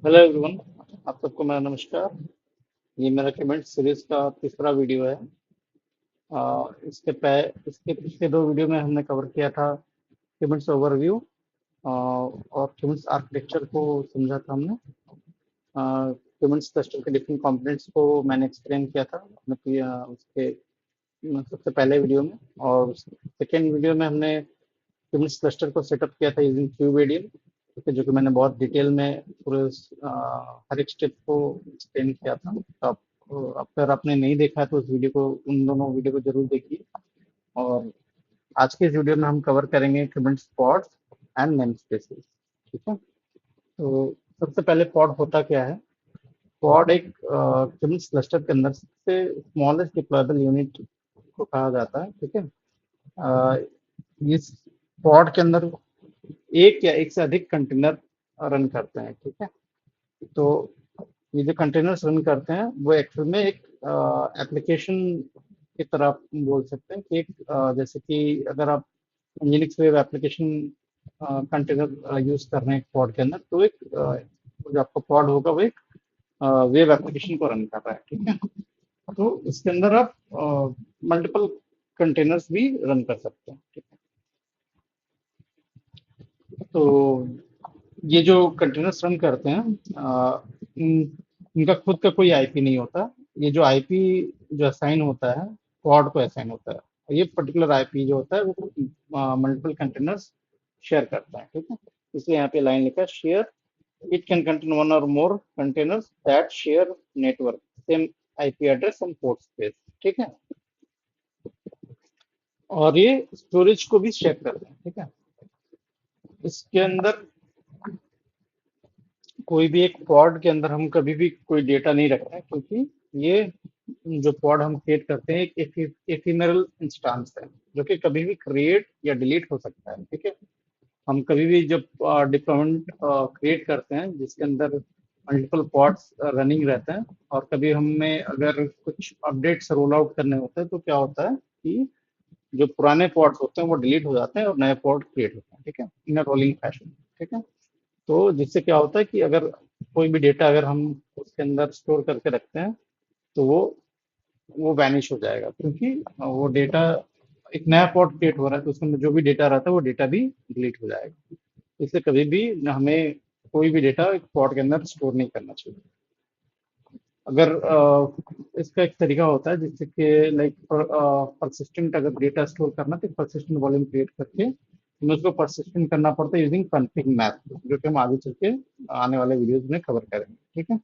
Hello everyone. आप सबको मेरा नमस्कार। ये मेरा कमेंट सीरीज का तीसरा वीडियो है। इसके पिछले दो वीडियो में हमने कवर किया था कमेंट्स ओवरव्यू और कमेंट्स आर्किटेक्चर को समझा था हमने। कमेंट्स क्लस्टर के डिफरेंट कंपोनेंट्स को मैंने एक्सप्लेन किया था उसके सबसे पहले वीडियो में। और सेकेंड वीडियो में हमने कमेंट्स क्लस्टर को सेटअप किया था यूजिंग क्यूबेडियम, ठीक है, जो कि मैंने बहुत डिटेल में पूरे हर एक स्टेप को एक्सप्लेन किया था। तो आप अगर आपने नहीं देखा है तो उस वीडियो को उन दोनों वीडियो को जरूर देखिए। और आज के इस वीडियो में हम कवर करेंगे comments pods and name spaces, ठीक है। तो सबसे पहले पॉड होता क्या है। पॉड एक कमेंट्स क्लस्टर के अंदर सबसे स्मॉलेस्ट डिप्लॉयबल यूनिट को कहा जाता है, ठीक है। अ, इस पॉड के अंदर एक या एक से अधिक कंटेनर रन करते हैं, ठीक है। तो ये जो कंटेनर्स रन करते हैं वो एक्चुअल में एक एप्लीकेशन की तरह आप बोल सकते हैं कि एक जैसे कि अगर आप Nginx web application container use कर रहे हैं एक पॉड के अंदर, तो एक जो आपका पॉड होगा वो एक वेब एप्लीकेशन को रन कर रहा है, ठीक है। तो इसके अंदर आप मल्टीपल कंटेनर्स भी रन कर सकते हैं, ठीक है। तो ये जो कंटेनर्स रन करते हैं इनका खुद का कोई आईपी नहीं होता। ये जो आईपी जो असाइन होता है पॉड को असाइन होता है, और ये पर्टिकुलर आईपी जो होता है वो मल्टीपल कंटेनर्स शेयर करता है, ठीक है। इसलिए यहाँ पे लाइन लिखा है share it can contain one or more containers that share network same IP address and port space, ठीक है। और ये स्टोरेज को भी शेयर करते हैं, ठीक है। इसके अंदर कोई भी एक पॉड के अंदर हम कभी भी कोई डेटा नहीं रखते हैं, क्योंकि ये जो पॉड हम क्रिएट करते हैं एक एफिमेरल इंस्टांस है जो कि कभी भी क्रिएट या डिलीट हो सकता है, ठीक है। हम कभी भी जब डिप्लॉयमेंट क्रिएट करते हैं जिसके अंदर मल्टीपल पॉड्स रनिंग रहते हैं, और कभी हमें अगर कुछ अपडेट्स रोल आउट करने होते हैं तो क्या होता है कि जो पुराने पॉड्स होते हैं वो डिलीट हो जाते हैं और नए पॉड क्रिएट होते हैं, ठीक है, इन रोलिंग फैशन, ठीक है। तो जिससे क्या होता है कि अगर कोई भी डेटा अगर हम उसके अंदर स्टोर करके रखते हैं तो वो वैनिश हो जाएगा, क्योंकि वो डेटा एक नया पॉट क्रिएट हो रहा है तो उसके अंदर जो भी डेटा रहता है वो डेटा भी डिलीट हो जाएगा। इसलिए कभी भी हमें कोई भी डेटा एक पॉट के अंदर स्टोर नहीं करना चाहिए। अगर इसका एक तरीका होता है जिससे कि लाइक परसिस्टेंट अगर डेटा स्टोर करना तो परसिस्टेंट वॉल्यूम क्रिएट करके हमें उसको परसिस्टेंट करना पड़ता है यूजिंग कॉन्फिग मैप, जो कि हम आगे चल के आने वाले वीडियोस में कवर करेंगे, ठीक है।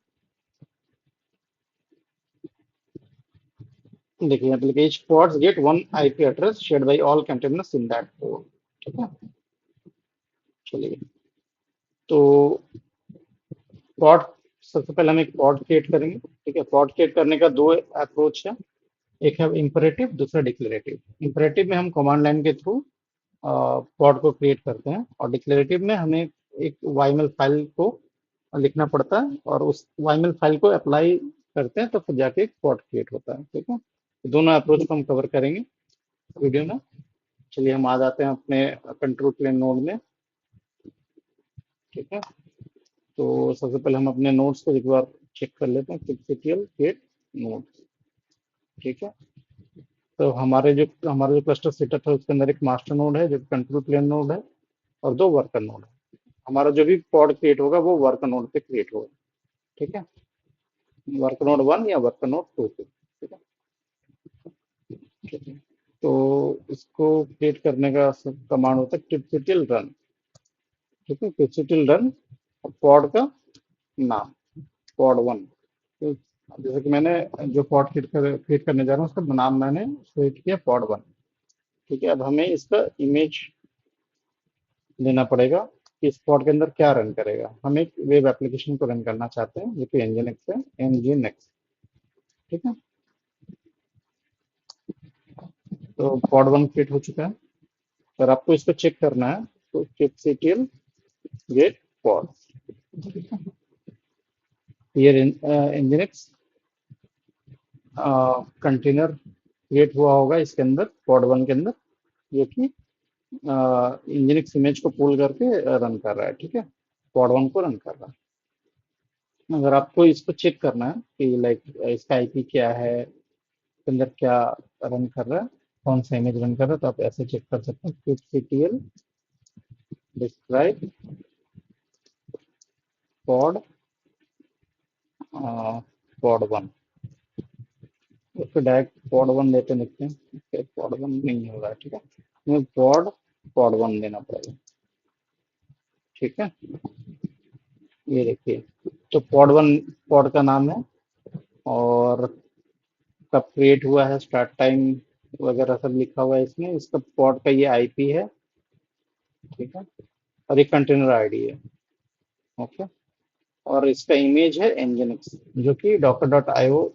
देखिए यहाँ पे लिखा each pods get one IP address shared by all containers in that pod, ठीक है। चलिए, तो पॉड सबसे पहले हम एक पॉड क्रिएट करेंगे, ठीक है। पॉड क्रिएट करने का दो अप्रोच है, एक है इम्परेटिव, दूसरा डिक्लेरेटिव। इम्परेटिव में हम कमांड लाइन के थ्रू पॉड को क्रिएट करते हैं, और डिक्लेरेटिव में हमें एक वाईमेल फाइल को लिखना पड़ता है और उस वाईमेल फाइल को अप्लाई करते हैं तो फिर जाके एक पॉड क्रिएट होता है, ठीक है। तो दोनों अप्रोच को हम कवर करेंगे वीडियो में। चलिए हम आ जाते हैं अपने कंट्रोल प्लेन नोड में, ठीक है। तो सबसे पहले हम अपने नोड्स को एक बार चेक कर लेते हैं, kubectl create नोड, ठीक है। तो हमारा जो क्लस्टर सेटअप है उसके अंदर एक मास्टर नोड है जो कंट्रोल प्लेन नोड है, और दो वर्कर नोड है। हमारा जो भी पॉड क्रिएट होगा वो वर्कर नोड पे क्रिएट होगा, ठीक है। वर्कर नोड 1 या वर्कर नोड 2 पे, ठीक है, ठीक है। तो इसको क्रिएट करने का कमांड होता है kubectl रन, ठीक है। kubectl रन पॉड का नाम पॉड 1। तो जैसे कि मैंने जो पॉड क्रिएट करने जा रहा हूँ उसका नाम मैंने सेट किया पॉड 1, ठीक है। अब हमें इसका इमेज लेना पड़ेगा कि इस पॉड के अंदर क्या रन करेगा। हम एक वेब एप्लीकेशन को रन करना चाहते हैं जो कि nginx है, nginx, ठीक है। तो पॉड 1 क्रिएट हो चुका है। अगर आपको इसको चेक करना है तो kubectl get pod, here in nginx container create हुआ होगा इसके अंदर पॉड 1 के अंदर, जो कि इंजीनिक्स इमेज को पुल करके रन कर रहा है, ठीक है, पॉड 1 को रन कर रहा है। अगर आपको इसको चेक करना है कि लाइक इसका आईपी क्या है, इसके अंदर क्या रन कर रहा है, कौन सा इमेज रन कर रहा है, तो आप ऐसे चेक कर सकते हैं kubectl डिस्क्राइब pod pod 1। उसको डायरेक्ट पॉड वन देते देखते हैं, पॉड वन नहीं हो रहा है, ठीक है, हमें पॉड वन देना पड़ेगा। ठीक है, ये देखिए, तो पॉड वन पॉड का नाम है, और कब क्रिएट हुआ है, स्टार्ट टाइम वगैरह सब लिखा हुआ है इसमें, इसका पॉड का ये आईपी है। ठीक है, और ये कंटेनर आईडी है। ओके, और इसका इमेज है nginx, जो कि docker.io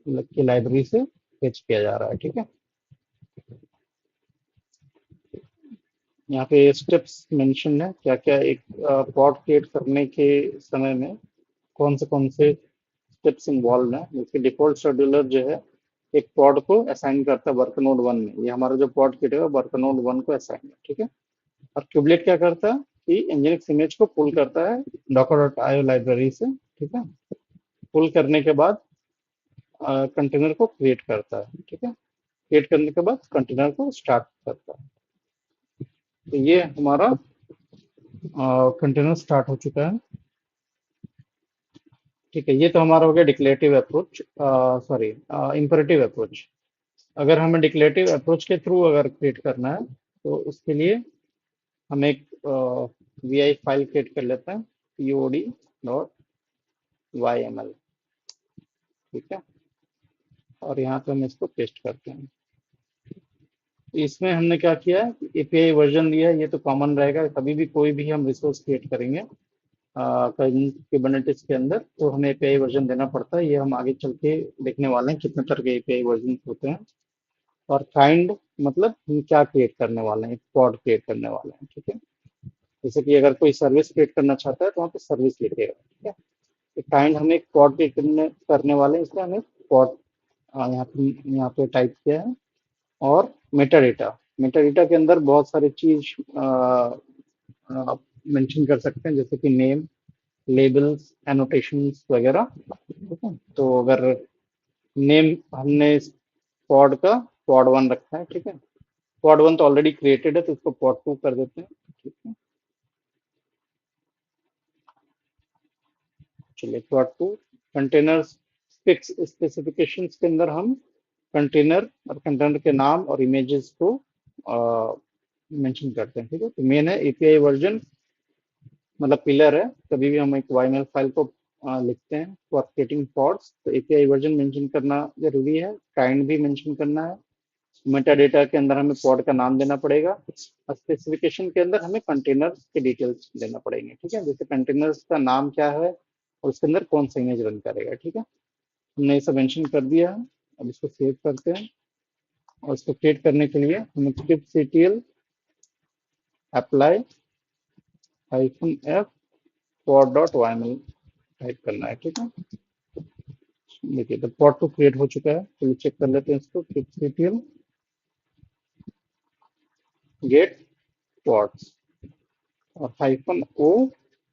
की लाइब्रेरी से फेच किया जा रहा है। ठीक है, यहाँ पे स्टेप्स मेंशन है, क्या क्या एक पॉड क्रिएट करने के समय में कौन से स्टेप्स इन्वॉल्व हैं। जैसे डिफॉल्ट शेड्यूलर जो है एक पॉड को असाइन करता है वर्क नोड वन में, ये हमारा जो पॉड क्रिएट है वर्क नोड वन को असाइन है। ठीक है, और क्यूबलेट क्या करता है कि nginx इमेज को पुल करता है docker.io लाइब्रेरी से। ठीक है, पुल करने के बाद कंटेनर को क्रिएट करता है। ठीक है, क्रिएट करने के बाद कंटेनर को स्टार्ट करता है। तो ये हमारा कंटेनर स्टार्ट हो चुका है। ठीक है, ये तो हमारा हो गया declarative approach, sorry imperative approach. अगर हमें डिक्लेरेटिव अप्रोच के थ्रू अगर क्रिएट करना है, तो उसके लिए हम एक वी आई फाइल क्रिएट कर लेते हैं, pod.yml। ठीक है, और यहाँ पे हम इसको पेस्ट करते हैं। इसमें हमने क्या किया है, एपीआई वर्जन दिया है, ये तो कॉमन रहेगा, कभी भी कोई भी हम रिसोर्स क्रिएट करेंगे कुबरनेटिस के अंदर, तो हमें एपीआई वर्जन देना पड़ता है। ये हम आगे चल के देखने वाले हैं कितने तरह के एपीआई वर्जन होते हैं। और काइंड मतलब हम क्या क्रिएट करने वाले हैं, पॉड क्रिएट करने वाले हैं। ठीक है, जैसे कि अगर कोई सर्विस क्रिएट करना चाहता है तो वहाँ पे सर्विस लिखेगा। ठीक है, तो काइंड हम एक पॉड क्रिएट करने वाले हैं, इसलिए हमें पॉड यहाँ पे टाइप किया है। और मेटा डेटा, मेटा डेटा के अंदर बहुत सारी चीज आप मेंशन कर सकते हैं, जैसे कि नेम, लेबल्स, एनोटेशंस वगैरह। ठीक है, तो अगर नेम हमने पॉड का पॉड वन रखा है। ठीक है, पॉड वन तो ऑलरेडी क्रिएटेड है, तो इसको पॉड टू कर देते हैं। ठीक है, चलिए pod two. Container fix specifications के अंदर हम कंटेनर और कंटेनर के नाम और इमेजेस को मेंशन करते हैं। ठीक है, तो मेन है एपीआई वर्जन, मतलब पिलर है। कभी भी हम एक YML फाइल को लिखते हैं फॉर क्रिएटिंग पॉड्स, तो एपीआई वर्जन मेंशन करना जरूरी है, काइंड भी मेंशन करना है। मेटा डेटा के अंदर हमें पॉड का नाम देना पड़ेगा, और स्पेसिफिकेशन के अंदर हमें कंटेनर के डिटेल्स देना पड़ेंगे। ठीक है, जैसे कंटेनर्स का नाम क्या है और उसके अंदर कौन सा इमेज रन करेगा। ठीक है, हमने ये सब मेंशन कर दिया है। अब इसको सेव करते हैं, और इसको क्रिएट करने के लिए हमें kubectl apply -f pod.yml type करना है। ठीक है, देखिए तो पॉड तो क्रिएट हो चुका है, चलिए चेक कर लेते हैं इसको। kubectl गेट पॉड्स और -o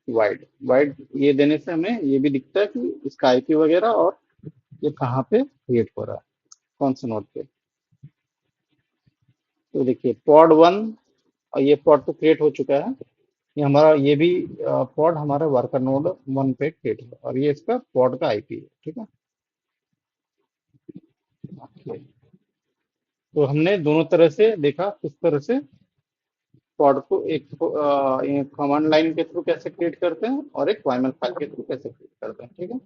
वाइड वाइड, ये देने से हमें ये भी दिखता है कि इसका आईपी वगैरह और ये कहाँ पे क्रिएट हो रहा है, कौन से नोड पे। तो देखिए पॉड वन, और ये पॉड तो क्रिएट हो चुका है, ये हमारा ये भी पॉड हमारा वर्कर नोड वन पे क्रिएट हुआ, और ये इसका पॉड का आईपी है। ठीक है, okay। तो हमने दोनों तरह से देखा किस तरह से पॉड को एक कमांड लाइन के थ्रू कैसे क्रिएट करते हैं, और एक YML फाइल के थ्रू कैसे क्रिएट करते हैं। ठीक है,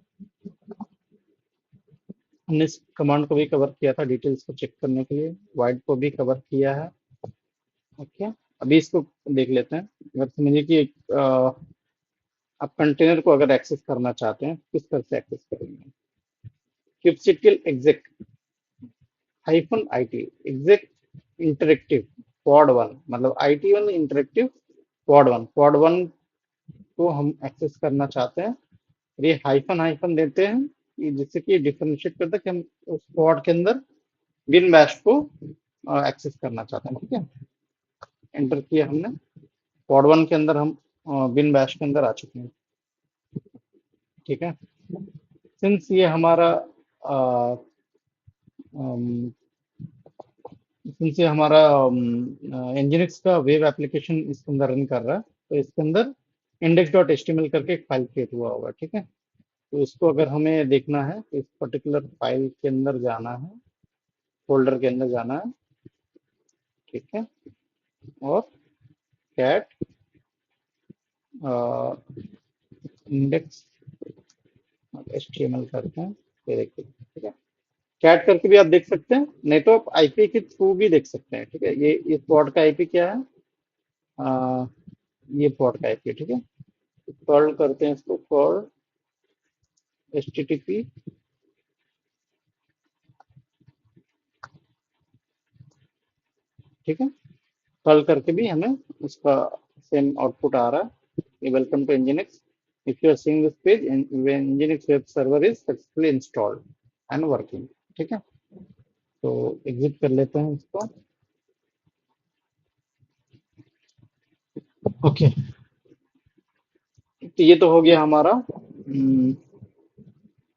हमने इस कमांड को भी कवर किया था डिटेल्स को चेक करने के लिए, वाइड को भी कवर किया है। ओके, अभी इसको देख लेते हैं। अगर समझिए कि आप कंटेनर को अगर एक्सेस करना चाहते हैं, किस तरह से एक्सेस करेंगे। kubectl exec -it exec interactive pod one, मतलब IT1 इंटरेक्टिव पॉड वन को हम एक्सेस करना चाहते हैं, और ये हाइफन हाइफन देते हैं जिससे कि डिफरेंशिएट करता है कि हम उस पॉड के अंदर बिन बैश को एक्सेस करना चाहते हैं। ठीक है, एंटर किया हमने, पॉड वन के अंदर हम बिन बैश के अंदर आ चुके हैं। ठीक है, सिंस ये हमारा सिंस ये हमारा एनजिनिक्स का वेब एप्लीकेशन इसके अंदर रन कर रहा है, तो इसके अंदर index dot H T M L करके एक फाइल क्रिएट हुआ होगा, ठीक है। तो इसको अगर हमें देखना है तो इस पर्टिकुलर फाइल के अंदर जाना है, फोल्डर के अंदर जाना है, ठीक है। और cat index H T M L करते हैं, ये देखिए, ठीक है। कैट करके भी आप देख सकते हैं, नहीं तो आप आईपी के थ्रू भी देख सकते हैं, ठीक है। ये इस पोर्ट का आईपी क्या है, आ, ये पोर्ट का आईपी, ठीक है। कर्ल करते हैं इसको, curl H T T P, ठीक है। कर्ल करके भी हमें उसका सेम आउटपुट आ रहा है, welcome to nginx, if you are seeing this page, nginx web server is successfully installed and working, ठीक है। तो एग्जिट कर लेते हैं इसको। ओके, तो ये तो हो गया हमारा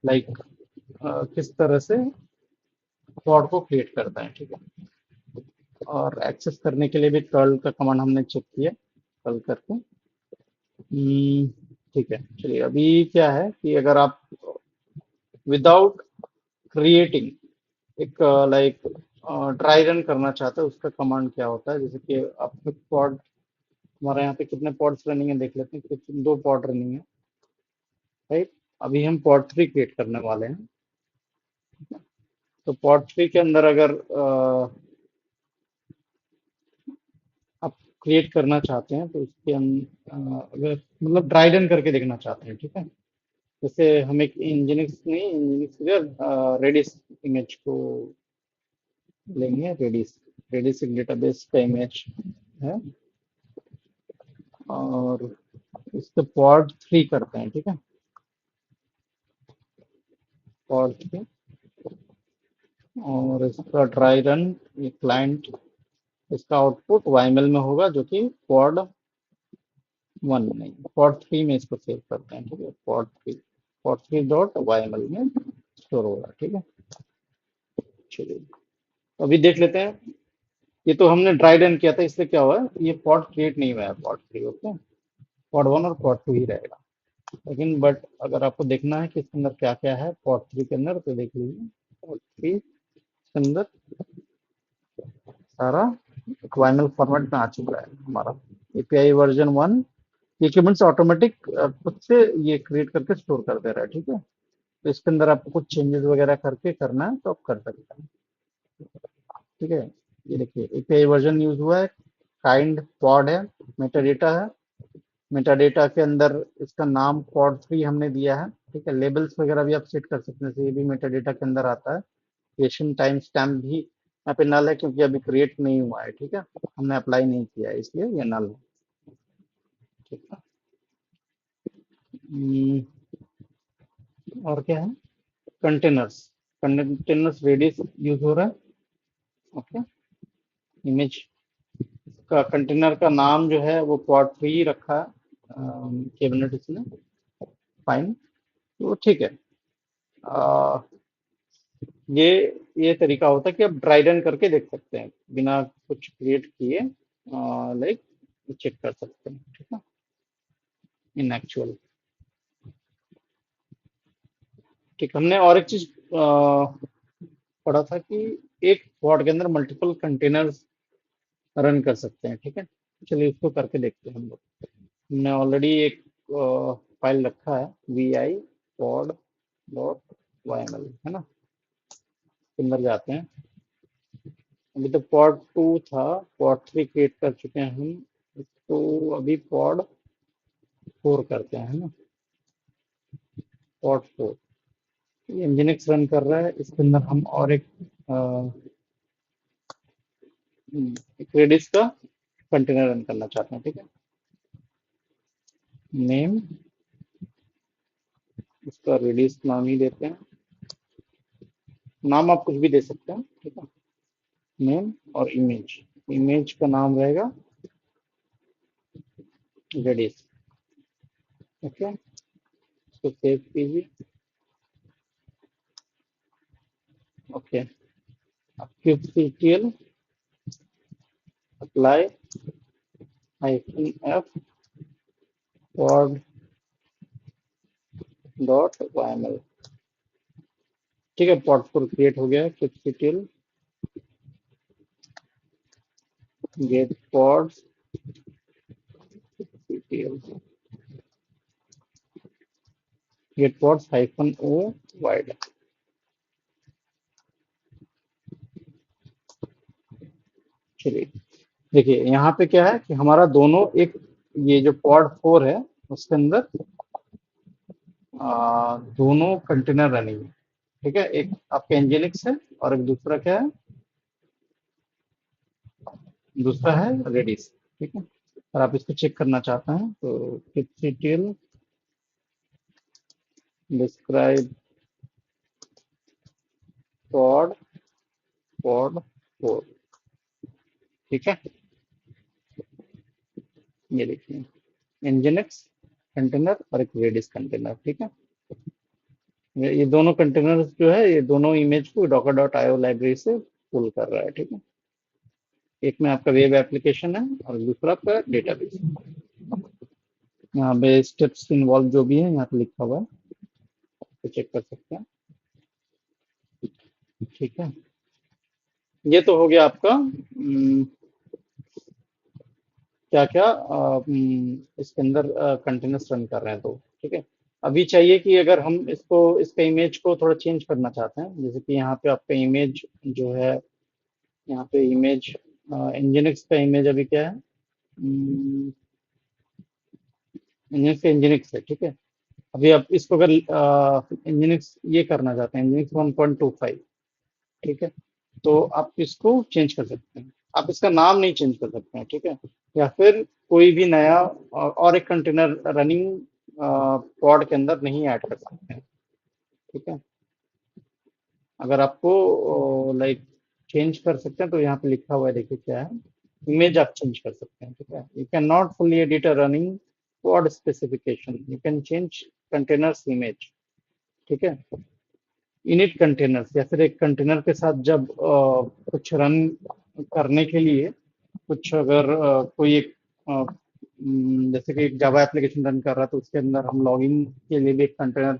लाइक किस तरह से पॉड को क्रिएट करता है, ठीक है। और एक्सेस करने के लिए भी कर्ल का कमांड हमने चेक किया, कर्ल करके। ठीक है, चलिए अभी क्या है कि अगर आप विदाउट क्रिएटिंग एक लाइक ड्राई रन करना चाहते हैं, उसका कमांड क्या होता है, जैसे कि आपके पॉड, हमारे यहाँ पे कितने पॉड्स रनिंग है देख लेते हैं, कुछ 2 पॉड रनिंग है, राइट। अभी हम पॉड 3 क्रिएट करने वाले हैं। तो पॉड 3 के अंदर अगर आप क्रिएट करना चाहते हैं तो उसके अगर मतलब ड्राई रन करके देखना चाहते हैं, ठीक है। जैसे हम एक इंजीनियर्स नहीं, इंजीनियर्स रेडिस इमेज को लेंगे, रेडिस, रेडिस एक डेटाबेस का इमेज है, और इसको पॉड 3 करते हैं, ठीक है। पॉड 3, और इसका ड्राई रन, ये क्लाइंट, इसका आउटपुट वाईमेल में होगा, जो कि पॉड 1 नहीं, पॉड 3 में इसको सेव करते हैं, ठीक है। पॉड 3 डॉट वाईएमएल में स्टोर होगा, ठीक है। चलिए अभी देख लेते हैं। ये तो हमने ड्राई रन किया था, इसलिए क्या हुआ है, ये पॉड क्रिएट नहीं हुआ है, पॉड 3, ओके। पॉड 1 और पॉड 2 ही रहेगा, लेकिन बट अगर आपको देखना है कि इसके अंदर क्या क्या है पॉड 3 के अंदर, तो देख लीजिए। पॉड 3 के अंदर सारा वाईएमएल फॉर्मेट में आ चुका है हमारा, एपीआई वर्जन 1, ये केवल ऑटोमेटिक खुद से ये क्रिएट करके स्टोर कर दे रहा है, ठीक है। तो इसके अंदर आपको कुछ चेंजेस वगैरह करके करना है तो आप कर सकते हैं, ठीक है। ये देखिए एपीआई वर्जन यूज हुआ है, काइंड पॉड है, मेटा डेटा है, मेटा डेटा के अंदर इसका नाम पॉड 3 हमने दिया है, ठीक है। लेबल्स वगैरह भी आप सेट कर सकते हैं, जैसे ये भी मेटा डेटा के अंदर आता है। क्रिएशन टाइम स्टैम्प भी यहाँ पे नल है, क्योंकि अभी क्रिएट नहीं हुआ है, ठीक है। हमने अप्लाई नहीं किया है, इसलिए ये नल है, ठीक है। और क्या है, कंटेनर्स, कंटेनर्स रेडियस यूज हो रहा है, ओके। इमेज का कंटेनर का नाम जो है वो पॉड 3 रखा है कैबिनेट इसने, फाइन, तो ठीक है। अ, ये ये तरीका होता है कि आप ड्राई रन करके देख सकते हैं, बिना कुछ क्रिएट किए, लाइक चेक कर सकते हैं, ठीक है, इन एक्चुअल। ठीक, हमने और एक चीज पढ़ा था कि एक पॉड के अंदर मल्टीपल कंटेनर्स रन कर सकते हैं, ठीक है। चलिए इसको करके देखते हैं हम लोग। हमने ऑलरेडी एक फाइल रखा है, V I pod dot Y M L, है ना। इसके अंदर जाते हैं, अभी तो पॉड 2 था, पॉड 3 क्रिएट कर चुके हैं हम, इसको अभी पॉड 4 करते हैं, है ना। पॉड 4, ये इंजीनिक्स रन कर रहा है, इसके अंदर हम और एक रेडिस का कंटेनर रन करना चाहते हैं, ठीक है। नेम, इसका रेडिस नाम ही देते हैं, नाम आप कुछ भी दे सकते हैं, ठीक है। नेम और इमेज, इमेज का नाम रहेगा रेडिस, ओके। इसको सेव कीजिए, ओके, अब kubectl apply -f pod dot yml। ठीक है, पॉड 4 क्रिएट हो गया है। kubectl get pods kubectl get pods -o wide। चलिए, देखिए यहाँ पे क्या है कि हमारा दोनों एक, ये जो पॉड 4 है उसके अंदर दोनों कंटेनर रनिंग है। ठीक है, एक आपका एनजीएनएक्स है और एक दूसरा क्या है, दूसरा है रेडिस। ठीक है, और आप इसको चेक करना चाहते हैं तो kubectl डिस्क्राइब पॉड 4। ठीक है, ये देखिए nginx कंटेनर और एक रेडिस कंटेनर। ठीक है, ये दोनों कंटेनर्स जो है ये दोनों इमेज को docker डॉट आईओ लाइब्रेरी से पुल कर रहा है। ठीक है, एक में आपका वेब एप्लीकेशन है और दूसरा आपका डेटाबेस। यहाँ पे स्टेप्स इन्वॉल्व जो भी है यहाँ पे लिखा हुआ है, तो चेक कर सकते हैं। ठीक है, ये तो हो गया आपका क्या क्या इसके अंदर कंटेनर्स रन कर रहे हैं। तो ठीक है, अभी चाहिए कि अगर हम इसको, इसका इमेज को थोड़ा चेंज करना चाहते हैं, जैसे कि यहाँ पे आपका इमेज जो है, यहाँ पे इमेज इंजीनिक्स का इमेज अभी क्या है, इंजीनिक्स का इंजीनिक्स है। ठीक है, अभी आप इसको अगर इंजीनिक्स ये करना चाहते हैं, इंजीनिक्स 1.25। ठीक है, तो आप इसको चेंज कर सकते हैं, आप इसका नाम नहीं चेंज कर सकते हैं। ठीक है, या फिर कोई भी नया और एक कंटेनर रनिंग पॉड के अंदर नहीं ऐड कर सकते हैं। ठीक है, अगर आपको लाइक चेंज कर सकते हैं तो यहाँ पे लिखा हुआ है, देखिए क्या है, इमेज आप चेंज कर सकते हैं। ठीक है, you can not fully edit a running pod specification, you can change containers image. ठीक है, इनिट कंटेनर्स या फिर एक कंटेनर के साथ जब कुछ रन करने के लिए, कुछ अगर कोई एक जैसे कि एक जावा एप्लीकेशन रन कर रहा है तो उसके अंदर हम लॉगिन के लिए भी एक कंटेनर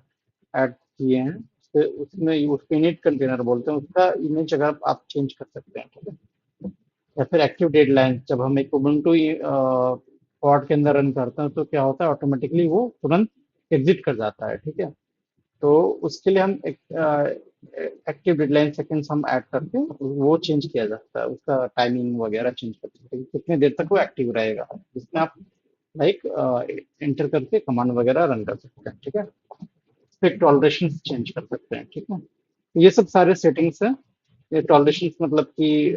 ऐड किए हैं, उसमें उसको इनिट कंटेनर बोलते हैं, उसका इमेज अगर आप चेंज कर सकते हैं। ठीक है, या फिर एक्टिव डेडलाइन, जब हम एक उबुंटू पॉड के अंदर रन करते हैं तो क्या होता है, ऑटोमेटिकली वो तुरंत एग्जिट कर जाता है। ठीक है, तो उसके लिए हम एक एक्टिव डेडलाइन सेकेंड्स हम ऐड करके वो चेंज किया जाता है, उसका टाइमिंग वगैरह चेंज कर सकते हैं, कितने देर तक वो एक्टिव रहेगा, जिसमें आप लाइक एंटर करके कमांड वगैरह रन कर सकते हैं। ठीक है, फिर टॉलरेशन चेंज कर सकते हैं। ठीक है, ये सब सारे सेटिंग्स हैं। ये टॉलरेशन मतलब कि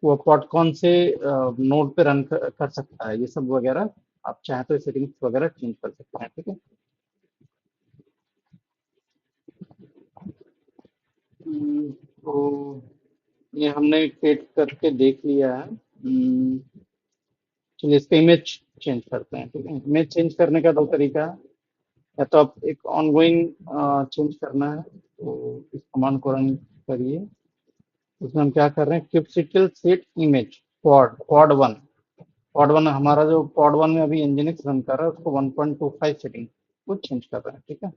वो पॉड कौन से नोड पे रन कर सकता है, ये सब वगैरह आप चाहें तो सेटिंग्स वगैरह चेंज कर सकते हैं। ठीक है, तो ये हमने क्रिएट करके देख लिया है। चलिए इसका इमेज चेंज करते हैं। ठीक है, इमेज चेंज करने का दो तरीका है, या तो आप एक ऑनगोइंग चेंज करना है तो इस कमांड को रन करिए। इसमें हम क्या कर रहे हैं, kubectl set image pod 1। Pod one हमारा जो पॉड 1 में अभी इंजीनिक्स रन कर रहा है उसको 1.25 सेटिंग को चेंज कर रहे हैं। ठीक है,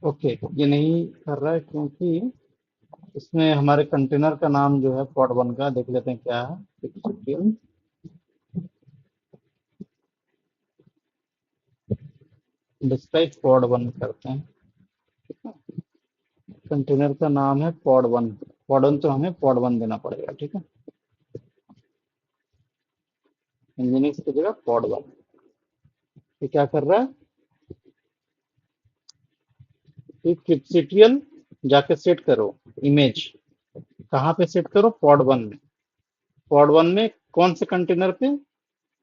ओके, ये नहीं कर रहा है क्योंकि इसमें हमारे कंटेनर का नाम जो है पॉड 1 का, देख लेते हैं क्या है, डिस्प्ले पॉड 1 करते हैं। कंटेनर का नाम है पॉड 1, पॉड 1 तो हमें पॉड 1 देना पड़ेगा। ठीक है, इंजीनियर्स की जगह पॉड 1। ये क्या कर रहा है कि kubectl जाके सेट करो इमेज, कहाँ पे सेट करो, पॉड 1 में। पॉड 1 में कौन से कंटेनर पे,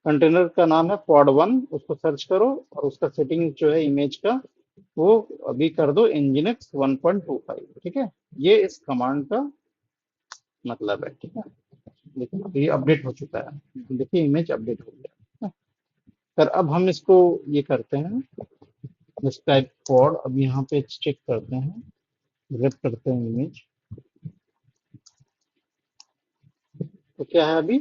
कंटेनर का नाम है पॉड 1, उसको सर्च करो और उसका सेटिंग जो है इमेज का वो अभी कर दो nginx 1.25। ठीक है, ये इस कमांड का मतलब है। ठीक है, देखिए ये अपडेट हो चुका है, देखिए इमेज अपडेट हो गया है। पर अब हम इसको ये करते हैं, डिस्क्राइब पॉड। अब यहाँ पे चेक करते हैं, ग्रैब करते हैं इमेज। तो क्या है अभी,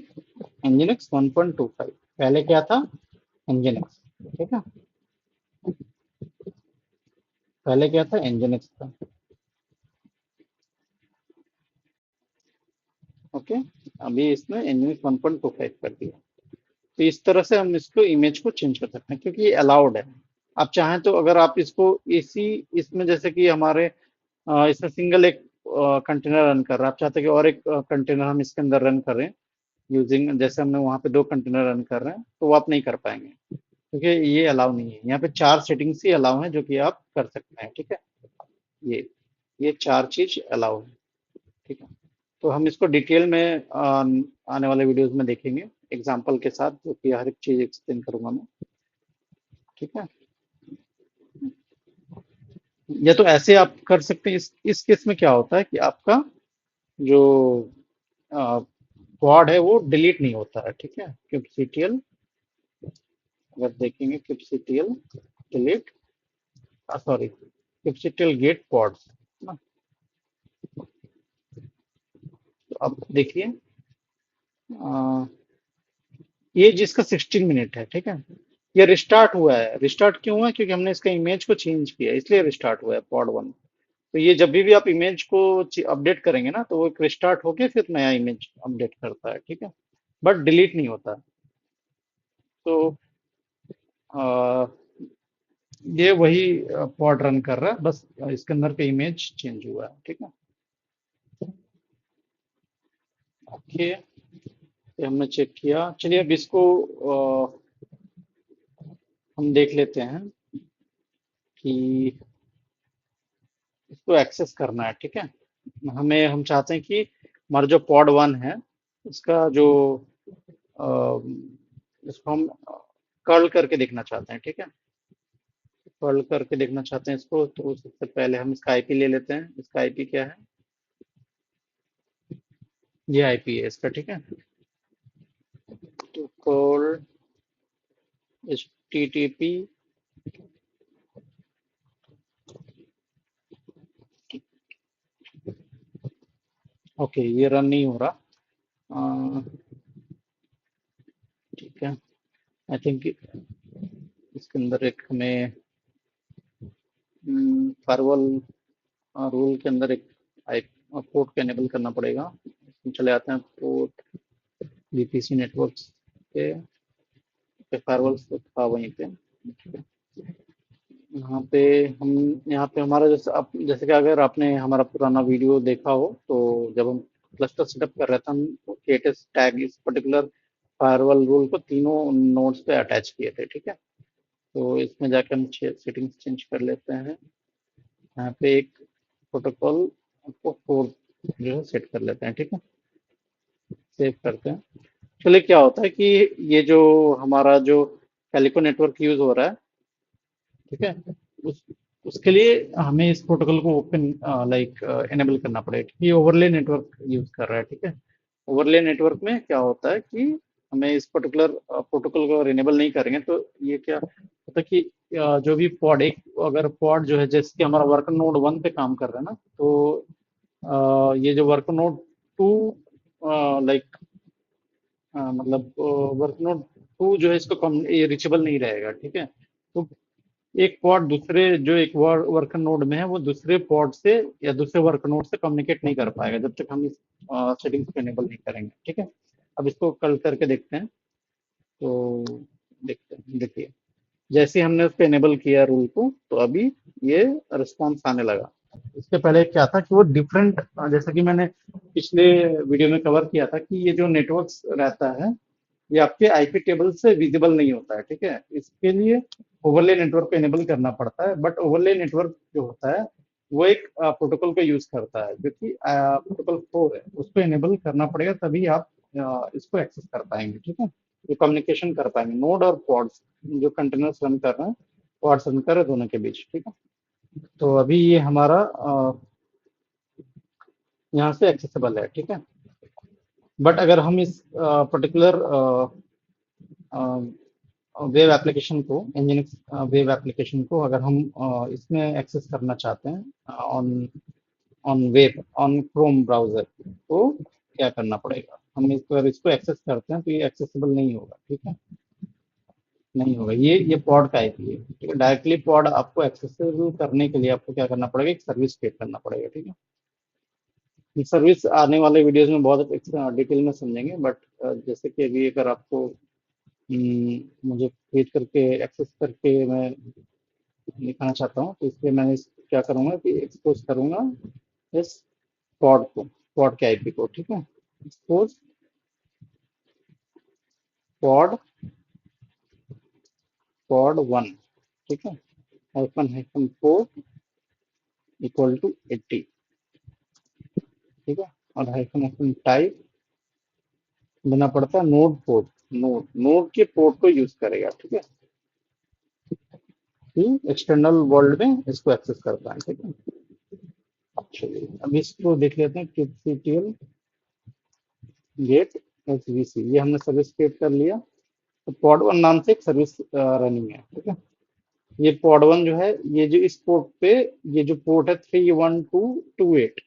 Nginx 1.25। पहले क्या था, Nginx। ठीक है, पहले क्या था, Nginx था। ओके, अभी इसमें Nginx 1.25 कर दिया। तो इस तरह से हम इसको इमेज को चेंज कर सकते हैं, क्योंकि ये अलाउड है। आप चाहें तो अगर आप इसको इसी इसमें, जैसे कि हमारे इसमें सिंगल एक कंटेनर रन कर रहा है, आप चाहते हैं कि और एक कंटेनर हम इसके अंदर रन करें यूजिंग, जैसे हमने वहाँ पे 2 कंटेनर रन कर रहे हैं, तो वो आप नहीं कर पाएंगे, क्योंकि ये अलाउ नहीं है। यहाँ पे 4 सेटिंग्स ही अलाउ हैं जो कि आप कर सकते हैं। ठीक है, ये ये 4 चीज अलाउ है। ठीक है, तो हम इसको डिटेल में आने वाले वीडियोस में देखेंगे एग्जांपल के साथ, जो कि हर एक चीज एक्सप्लेन करूंगा मैं। ठीक है, या तो ऐसे आप कर सकते हैं। इस केस में क्या होता है कि आपका जो क्वाड है वो डिलीट नहीं होता है। ठीक है, kubectl, अगर देखेंगे kubectl delete, sorry, kubectl get quads ना। तो अब देखिए, अ, ये जिसका 16 मिनट है, ठीक है, ये रिस्टार्ट हुआ है। रिस्टार्ट क्यों हुआ है, क्योंकि हमने इसका इमेज को चेंज किया, इसलिए रिस्टार्ट हुआ है पॉड 1। तो ये जब भी आप इमेज को अपडेट करेंगे ना, तो वो एक रिस्टार्ट होके फिर नया इमेज अपडेट करता है। ठीक है, बट डिलीट नहीं होता। तो आ, ये वही पॉड रन कर रहा है, बस इसके अंदर का इमेज चेंज हुआ है। ठीक है, ओके, ये हमने चेक किया। चलिए अब इसको हम देख लेते हैं कि इसको एक्सेस करना है। ठीक है, हम चाहते हैं कि हमारा जो पॉड 1 है, इसका जो अ, इसको हम कर्ल करके देखना चाहते हैं। ठीक है, कर्ल करके देखना चाहते हैं इसको, तो सबसे पहले हम इसका आईपी ले लेते हैं। इसका आईपी क्या है, ये आईपी है इसका। ठीक है, तो curl H T T P, okay, ये रन नहीं हो रहा। अ, ठीक है, आई थिंक इसके अंदर एक हमें फायरवॉल रूल के अंदर एक आई पोर्ट को एनेबल करना पड़ेगा। हम चले आते हैं पोर्ट वीपीसी नेटवर्क्स पे फायरवॉल था वहीं पे। ठीक है, यहाँ पे हम यहाँ पे हमारा जैसे आप, जैसे कि अगर आपने हमारा पुराना वीडियो देखा हो, तो जब हम क्लस्टर सेटअप कर रहे थे, हम केटस टैग इस पर्टिकुलर फायरवॉल रूल को तीनों नोड्स पे अटैच किए थे। ठीक है, तो इसमें जाकर हम सेटिंग्स चेंज कर लेते हैं। यहाँ पे एक प्रोटोकॉल को फोर जो है सेट कर लेते हैं। ठीक है, सेव करते हैं। चलिए, क्या होता है कि ये जो हमारा जो कैलिको नेटवर्क यूज हो रहा है, ठीक है, उस उसके लिए हमें इस प्रोटोकॉल को ओपन लाइक एनेबल करना पड़ेगा, क्योंकि ये ओवरले नेटवर्क यूज कर रहा है। ठीक है, ओवरले नेटवर्क में क्या होता है कि हमें इस पर्टिकुलर प्रोटोकॉल को अगर इनेबल नहीं करेंगे, तो ये क्या होता है कि जो भी पॉड एक, अगर पॉड जो है, जैसे कि हमारा वर्क नोड 1 पे काम कर रहा है ना, तो ये जो वर्क नोड 2 लाइक मतलब वर्क नोड 2 जो है, इसको कम ये रीचेबल नहीं रहेगा। ठीक है, तो एक पॉड दूसरे जो एक वर्क नोड में है, वो दूसरे पॉड से या दूसरे वर्क नोड से कम्युनिकेट नहीं कर पाएगा, जब तक हम इस सेटिंग्स को एनेबल नहीं करेंगे। ठीक है, अब इसको कल करके देखते हैं। तो देखते हैं, देखिए, जैसे ही हमने उस पर एनेबल किया रूल को, तो अभी ये रिस्पॉन्स आने लगा। इसके पहले क्या था कि वो डिफरेंट, जैसे कि मैंने पिछले वीडियो में कवर किया था कि ये जो नेटवर्क रहता है, ये आपके आईपी टेबल से विजिबल नहीं होता है। ठीक है, इसके लिए ओवरले नेटवर्क को एनेबल करना पड़ता है। बट ओवरले नेटवर्क जो होता है, वो एक प्रोटोकॉल को यूज करता है, जो कि प्रोटोकॉल 4 है, उसको एनेबल करना पड़ेगा, तभी आप इसको एक्सेस कर पाएंगे। ठीक है, ये कम्युनिकेशन कर पाएंगे नोड और पॉड्स, जो कंटेनर्स रन कर रहे हैं, पॉड्स रन कर रहे हैं, दोनों के बीच। ठीक है, तो अभी ये हमारा यहाँ से एक्सेसिबल है। ठीक है, बट अगर हम इस पर्टिकुलर वेब एप्लीकेशन को, Nginx वेब एप्लीकेशन को अगर हम इसमें एक्सेस करना चाहते हैं on on web, on Chrome browser, तो क्या करना पड़ेगा? हम इसको एक्सेस करते हैं तो ये एक्सेसिबल नहीं होगा, ठीक है, नहीं होगा। ये पॉड का आईपी है, ठीक है। डायरेक्टली पॉड आपको एक्सेसिबल करने के लिए आपको क्या करना पड़ेगा? एक सर्विस क्रिएट करना पड़ेगा, ठीक है। ये सर्विस आने वाले वीडियोस में बहुत डिटेल में समझेंगे, बट जैसे कि अभी अगर आपको मुझे क्रिएट करके एक्सेस करके मैं दिखाना चाहता हूँ, तो इसलिए मैं क्या करूँगा कि एक्सपोज करूँगा इस पॉड को, पॉड के आईपी को, ठीक है। एक्सपोज पॉड, पॉड 1, ठीक है, --4 इक्वल टू 80, ठीक है। और हाइफन टाइप देना पड़ता है नोड पोर्ट, नोड के पोर्ट को यूज करेगा, ठीक है, कि एक्सटर्नल वर्ल्ड में इसको एक्सेस कर पाए, ठीक है। चलिए अब इसको देख लेते हैं, kubectl गेट svc, ये हमने सर्विस क्रिएट कर लिया। तो पॉड 1 नाम से एक सर्विस रनिंग है, ठीक है। ये पॉड 1 जो है, ये जो इस पोर्ट पे, ये जो पोर्ट है 31228,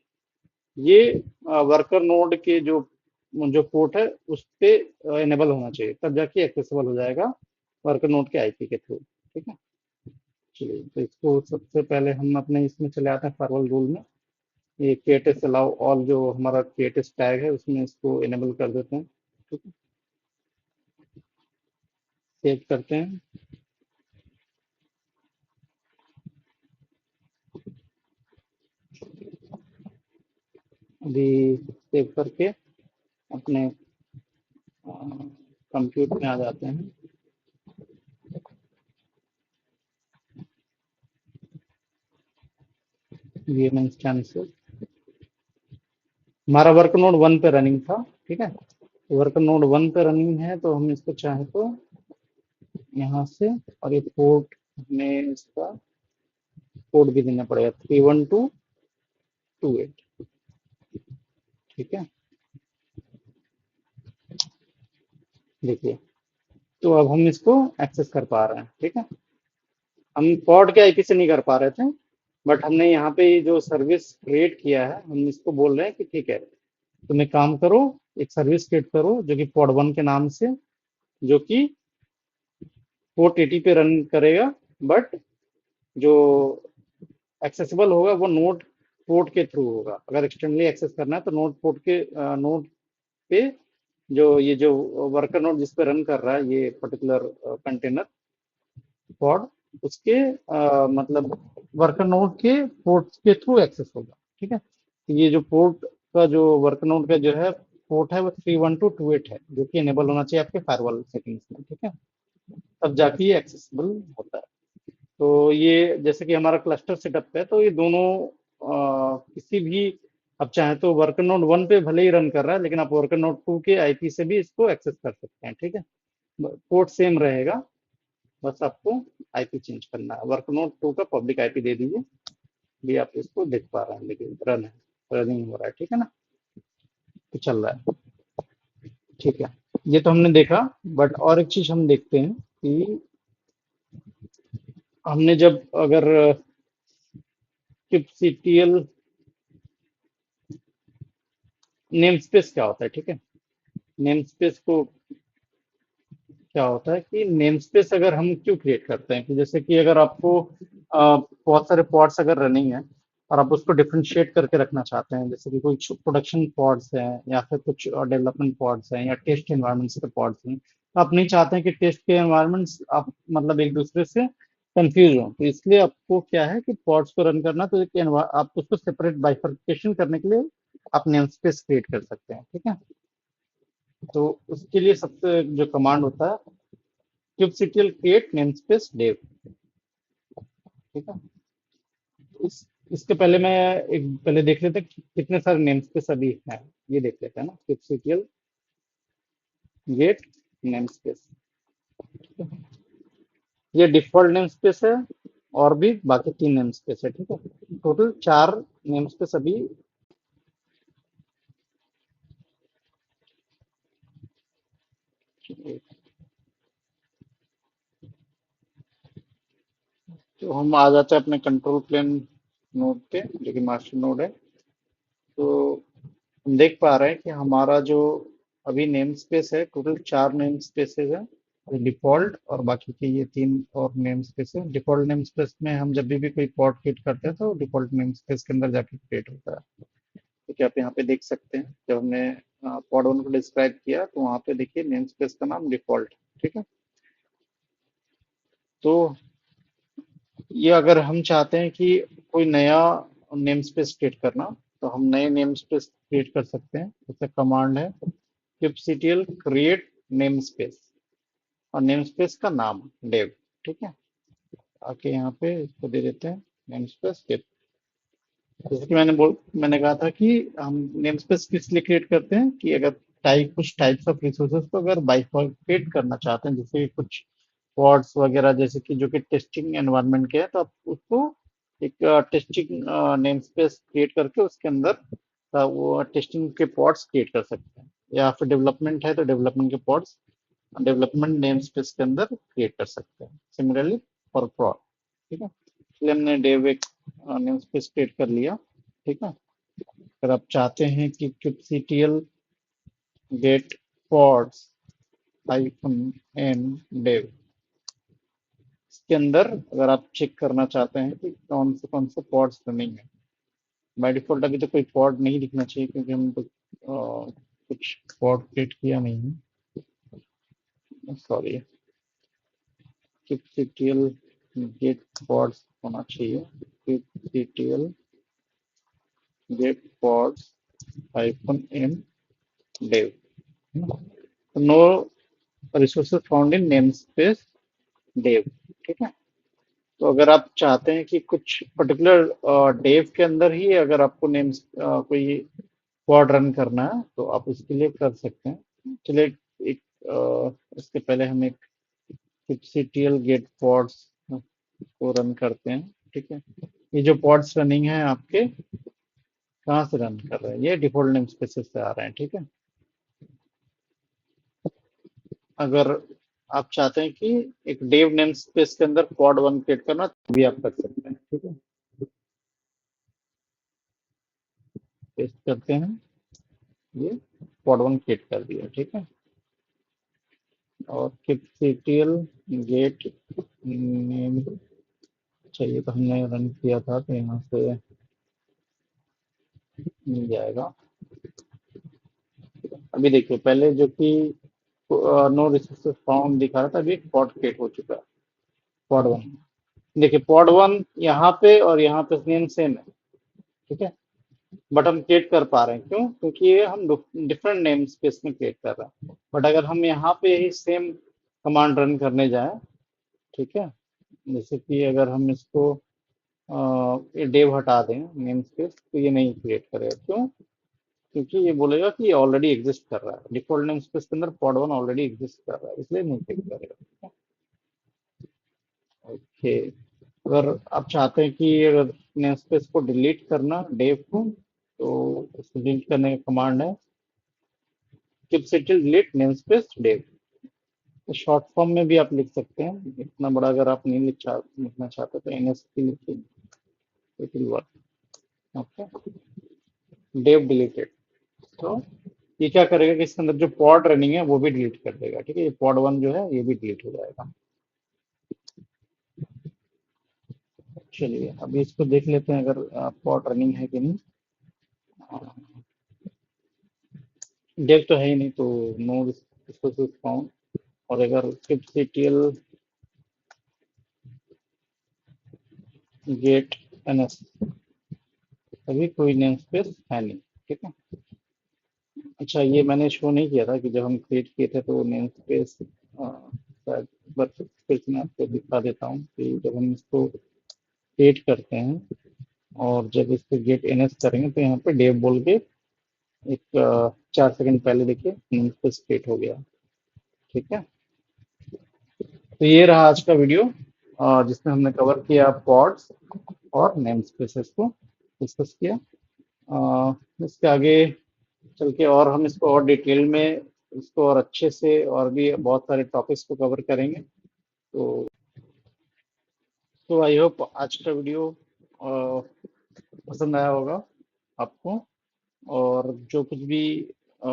ये वर्कर नोड के जो जो पोर्ट है उस पे इनेबल होना चाहिए, तब जाके एक्सेसिबल हो जाएगा वर्कर नोड के आईपी के थ्रू, ठीक है। चलिए तो इसको सबसे पहले हम अपने इसमें चले आते हैं फर्वल रूल में। ये केटस अलाउ ऑल जो हमारा केटस टैग है उसमें इसको इनेबल कर देते हैं, ठीक है। सेव करते हैं, अभी सेव करके अपने कंप्यूटर में आ जाते हैं। ये इंस्टेंस हमारा वर्क नोड 1 पे रनिंग था, ठीक है। वर्क नोड 1 पे रनिंग है तो हम इसको चाहे तो यहाँ से, और ये पोर्ट में इसका कोड भी देना पड़ेगा 31228, ठीक है। देखिए, तो अब हम इसको एक्सेस कर पा रहे हैं, ठीक है। हम पॉड के आईपी से नहीं कर पा रहे थे, बट हमने यहाँ पे जो सर्विस क्रिएट किया है, हम इसको बोल रहे हैं कि ठीक है, तुम एक काम करो, एक सर्विस क्रिएट करो जो कि पॉड 1 के नाम से, जो कि पोर्ट 80 पे रन करेगा, बट जो एक्सेसिबल होगा वो नोड पोर्ट के थ्रू होगा। अगर एक्सटर्नली एक्सेस करना है तो नोड पोर्ट के नोड पे जो ये जो वर्कर नोड जिस पे रन कर रहा है ये पर्टिकुलर कंटेनर पॉड, उसके मतलब वर्कर नोड के पोर्ट के थ्रू एक्सेस होगा, ठीक है। तो ये जो पोर्ट का जो वर्कर नोड का जो है पोर्ट है वो 31228 है, जो कि इनेबल होना चाहिए आपके फायरवॉल सेटिंग्स में, ठीक है, तब जाके ये एक्सेसिबल होता है। तो ये जैसे कि हमारा क्लस्टर सेटअप है, तो ये दोनों किसी भी, आप चाहें तो वर्कर नोड 1 पे भले ही रन कर रहा है, लेकिन आप वर्कर नोड 2 के आईपी से भी इसको एक्सेस कर सकते हैं, ठीक है। पोर्ट सेम रहेगा, बस आपको आईपी चेंज करना है। वर्क नोड 2 का पब्लिक आईपी दे दीजिए, भी आप इसको देख पा रहे हैं, लेकिन रन है, रनिंग हो रहा है, ठीक है ना, तो चल रहा है, ठीक है। ये तो हमने देखा, बट और एक चीज हम देखते हैं कि हमने जब अगर kubectl नेम स्पेस क्या होता है, ठीक है। नेम स्पेस को क्या होता है कि नेम स्पेस अगर हम क्यों क्रिएट करते हैं, कि जैसे कि अगर आपको बहुत सारे पॉड्स अगर रनिंग है और आप उसको डिफरेंशिएट करके रखना चाहते हैं, जैसे कि कुछ प्रोडक्शन पॉड्स हैं या फिर कुछ डेवलपमेंट पॉड्स हैं या टेस्ट एनवायरमेंट्स के पॉड्स हैं, तो आप नहीं चाहते हैं कि टेस्ट के एनवायरमेंट्स आप मतलब एक दूसरे से कंफ्यूज हो, तो इसलिए आपको क्या है कि पॉड्स को रन करना, तो आप उसको सेपरेट बाइफर्केशन करने के लिए आप नेम स्पेस क्रिएट कर सकते हैं, ठीक है। तो उसके लिए सबसे जो कमांड होता है kubectl create namespace dev, ठीक है। इसके पहले मैं एक पहले देख लेते हैं कि कितने सारे नेम स्पेस अभी हैं, ये देख लेते हैं ना, kubectl get namespace, ये डिफॉल्ट नेम स्पेस है और भी बाकी 3 नेम स्पेस है, ठीक है। टोटल 4 नेम स्पेस अभी तो हम आ जाते हैं अपने कंट्रोल प्लेन नोड पे, जो कि मास्टर नोड है। तो हम देख पा रहे हैं कि हमारा जो अभी नेम स्पेस है, टोटल 4 नेम स्पेसेस है, डिफॉल्ट और बाकी के ये 3 और नेम स्पेस है। डिफॉल्ट नेम स्पेस में हम जब भी कोई पॉड क्रिएट करते हैं तो डिफॉल्ट नेम स्पेस के अंदर जाके क्रिएट होता है। तो क्या आप यहाँ पे देख सकते हैं, जब हमने पॉड वन को डिस्क्राइब किया तो वहाँ पे देखिए नेम स्पेस का नाम डिफॉल्ट, ठीक है। तो ये अगर हम चाहते हैं कि कोई नया नेम स्पेस क्रिएट करना, तो हम नए नेम स्पेस क्रिएट कर सकते हैं। जैसे कमांड है kubectl create नेम स्पेस, और नेम स्पेस का नाम डेव, ठीक है। आके यहाँ पे इसको दे देते हैं नेम स्पेस डेव। जैसे कि मैंने कहा था कि हम नेम स्पेस किस लिए क्रिएट करते हैं कि अगर कुछ टाइप्स ऑफ रिसोर्सेज को अगर बाइफरकेट करना चाहते हैं, जैसे कुछ पॉड्स वगैरह, जैसे कि जो कि टेस्टिंग एनवायरनमेंट के हैं, तो आप उसको एक टेस्टिंग नेम स्पेस क्रिएट करके उसके अंदर वो टेस्टिंग के पॉड्स क्रिएट कर सकते हैं। या फिर डेवलपमेंट है तो डेवलपमेंट के पॉड्स डेवलपमेंट नेम स्पेस के अंदर क्रिएट कर सकते हैं। सिमिलरली फॉर prod, ठीक है। इसलिए हमने डेव एक नेम स्पेस क्रिएट कर लिया, ठीक है। अगर आप चाहते हैं कि kubectl get pods -n dev, इसके अंदर अगर आप चेक करना चाहते हैं कि कौन से पॉड्स रनिंग है, बाय डिफॉल्ट अभी तो कोई पॉड नहीं दिखना चाहिए क्योंकि हम तो कुछ पॉड क्रिएट किया नहीं है, सॉरी। kubectl get pods होना चाहिए, kubectl get pods -n dev। No resources found in namespace dev, ठीक है। तो अगर आप चाहते हैं कि कुछ पर्टिकुलर डेव के अंदर ही अगर आपको कोई पॉड रन करना है तो आप उसके लिए कर सकते हैं। चलिए एक इसके पहले हम एक kubectl गेट पॉड्स को रन करते हैं, ठीक है। ये जो पॉड्स रनिंग है आपके कहाँ से रन कर रहे हैं, ये डिफॉल्ट नेम स्पेसेस से आ रहे हैं, ठीक है। अगर आप चाहते हैं कि एक डेव नेम स्पेस के अंदर पॉड वन क्रिएट करना, तो भी आप कर सकते हैं, ठीक है। पेस्ट करते हैं, ये पॉड वन क्रिएट कर दिया, ठीक है। और kubectl गेट नेम चाहिए, तो हमने रन किया था तो यहाँ से मिल जाएगा। अभी देखिए, पहले जो कि नो रिसोर्सेज फाउंड दिखा रहा था, अभी एक पॉड क्रिएट हो चुका है, पॉड वन। देखिए पॉड वन यहाँ पे और यहाँ पे नेम सेम है, ठीक है। बट हम क्रिएट कर पा रहे हैं, क्यों? क्योंकि ये हम डिफरेंट नेम स्पेस में क्रिएट कर रहे हैं। बट अगर हम यहाँ पे ही सेम कमांड रन करने जाए, ठीक है, जैसे कि अगर हम इसको ये डेव हटा दें नेम स्पेस, तो ये नहीं क्रिएट करेगा, क्यों? क्योंकि ये बोलेगा कि ये ऑलरेडी एग्जिस्ट कर रहा है, डिफॉल्ट नेम स्पेस के अंदर पॉड वन ऑलरेडी एग्जिस्ट कर रहा है, इसलिए नहीं क्रिएट करेगा। ओके, अगर आप चाहते हैं कि अगर नेम स्पेस को डिलीट करना डेव को, तो इसको डिलीट करने का कमांड है kubectl delete namespace dev। तो शॉर्ट फॉर्म में भी आप लिख सकते हैं, इतना बड़ा अगर आप नहीं लिखना चाहते तो nsp लिखिए, it will work. Okay, dev deleted. तो ये क्या करेगा कि इसके अंदर जो पॉड रनिंग है वो भी डिलीट कर देगा, ठीक है। ये पॉड वन जो है ये भी डिलीट हो जाएगा। चलिए अभी इसको देख लेते हैं अगर पॉड रनिंग है कि नहीं। डेव तो है ही नहीं, तो नो रिसोर्सेज फाउंड। और अगर kubectl गेट ns, अभी कोई नेम स्पेस है नहीं, ठीक है। अच्छा, ये मैंने शो नहीं किया था कि जब हम क्रिएट किए थे तो नेम स्पेस शायद, बट फिर से मैं आपको दिखा देता हूँ कि जब हम इसको क्रिएट करते हैं और जब इसको गेट एनएस करेंगे तो यहाँ पे डेव बोल के एक 4 सेकंड पहले देखिए नेम स्पेस क्रिएट हो गया, ठीक है। तो ये रहा आज का वीडियो, जिसमें हमने कवर किया पॉड्स और नेम स्पेसेस को डिस्कस किया। इसके आगे चल के और हम इसको और डिटेल में, इसको और अच्छे से और भी बहुत सारे टॉपिक्स को कवर करेंगे। तो तो आई होप आज का वीडियो पसंद आया होगा आपको। और जो कुछ भी अ,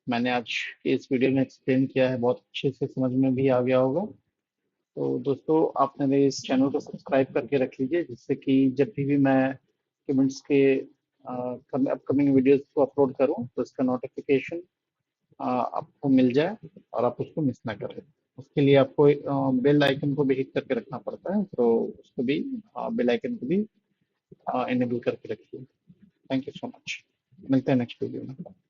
मैंने आज के इस वीडियो में एक्सप्लेन किया है बहुत अच्छे से समझ में भी आ गया होगा। तो दोस्तों आप मेरे इस चैनल को सब्सक्राइब करके रख लीजिए, जिससे कि जब भी मैं पेमेंट्स के अपकमिंग वीडियोस को अपलोड करूं तो इसका नोटिफिकेशन आपको मिल जाए और आप उसको मिस ना करें। उसके लिए आपको बेल आइकन को भी हिट करके रखना पड़ता है, तो उसको भी बेल आइकन को भी इनेबल करके रखिए। Thank you so much. मिलते हैं नेक्स्ट वीडियो में।